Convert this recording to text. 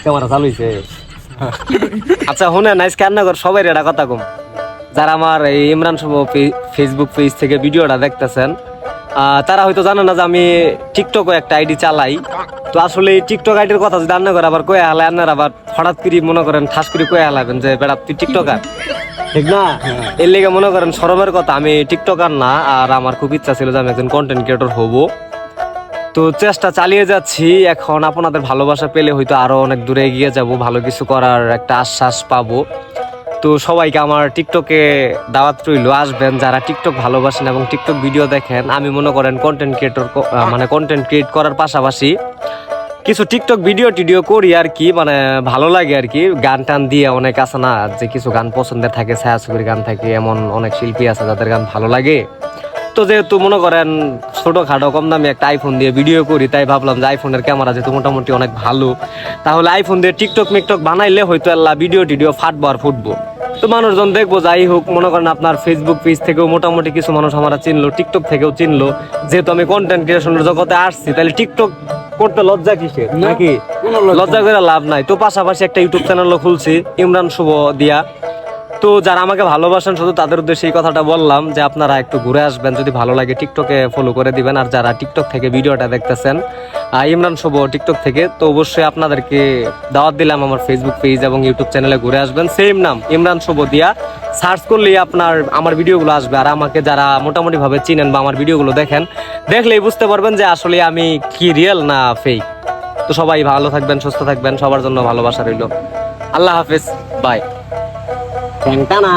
Camera চালু হইছে। আচ্ছা শুনেন, আজকে রান্নাঘর সবাই এটা কথা কম, যারা আমার এই ইমরান শুভ ফেসবুক পেজ থেকে ভিডিওটা দেখতেছেন তারা হয়তো জানেন না যে আমি টিকটকে একটা আইডি চালাই। তো আসলে এই টিকটক আইডির কথা যদি রান্না করে আবার কয়ে হালে আপনার আবার হঠাৎ করে মনে করেন ঠাস করে কয়ে হালাবেন যে বেড়া তুই টিকটকার, ঠিক না? এর লেগে মনে করেন শরমের কথা, আমি টিকটকার না। আর আমার খুব ইচ্ছা ছিল যে আমি একজন কন্টেন্ট ক্রিয়েটর হব। তো চেষ্টা চালিয়ে যাচ্ছি। এখন আপনাদের ভালোবাসা পেলে হয়তো আরো অনেক দূরে এগিয়ে যাব, ভালো কিছু করার একটা আশ্বাস পাবো। তো সবাইকে আমার টিকটকে দাওয়াত রইল, আসবেন যারা টিকটক ভালোবাসেন এবং টিকটক ভিডিও দেখেন। আমি মনে করেন কন্টেন্ট ক্রিয়েটর মানে কন্টেন্ট ক্রিয়েট করার পাশাপাশি কিছু টিকটক ভিডিও করি আর কি, মানে ভালো লাগে আর কি। গান টান দিয়ে অনেক আছে না যে কিছু গান পছন্দের থাকে, ছায়াছবির গান থাকে, এমন অনেক শিল্পী আছে যাদের গান ভালো লাগে। তো যেহেতু মনে করেন ছোটখাটো কম দামি একটা আইফোন দিয়ে ভিডিও করি, তাই ভাবলাম যে আইফোনের ক্যামেরা যেহেতু মোটামুটি অনেক ভালো, তাহলে আইফোন দিয়ে টিকটক মিকটক বানাইলে হয়তো আল্লাহ ভিডিও ফাটবো আর ফুটবো। তো মানুষজন দেখবো, যাই হোক মনে করেন আপনার ফেসবুক পেজ থেকেও মোটামুটি কিছু মানুষ আমরা চিনলো, টিকটক থেকেও চিনলো। যেহেতু আমি কন্টেন্ট ক্রিয়েশনের জগতে আসছি, তাহলে টিকটক করতে লজ্জা কিসের, নাকি? লজ্জা করে লাভ নাই। তো পাশাপাশি একটা ইউটিউব চ্যানেলও খুলছি ইমরান শুভ দিয়া। তো যারা আমাকে ভালোবাসেন শুধু তাদের উদ্দেশ্যে এই কথাটা বললাম যে আপনারা একটু ঘুরে আসবেন, যদি ভালো লাগে টিকটকে ফলো করে দিবেন। আর যারা টিকটক থেকে ভিডিওটা দেখতেছেন ইমরান শুভ টিকটক থেকে, তো অবশ্যই আপনাদেরকে দাওয়াত দিলাম আমার ফেসবুক পেজ এবং ইউটিউব চ্যানেলে ঘুরে আসবেন। সেম নাম ইমরান শুভ দিয়া সার্চ করলেই আপনার আমার ভিডিওগুলো আসবে। আর আমাকে যারা মোটামুটি ভাবে চিনেন বা আমার ভিডিওগুলো দেখেন, দেখলেই বুঝতে পারবেন যে আসলে আমি কি রিয়েল না ফেক। তো সবাই ভালো থাকবেন, সুস্থ থাকবেন, সবার জন্য ভালোবাসা রইল। আল্লাহ হাফেজ, বাই। টানা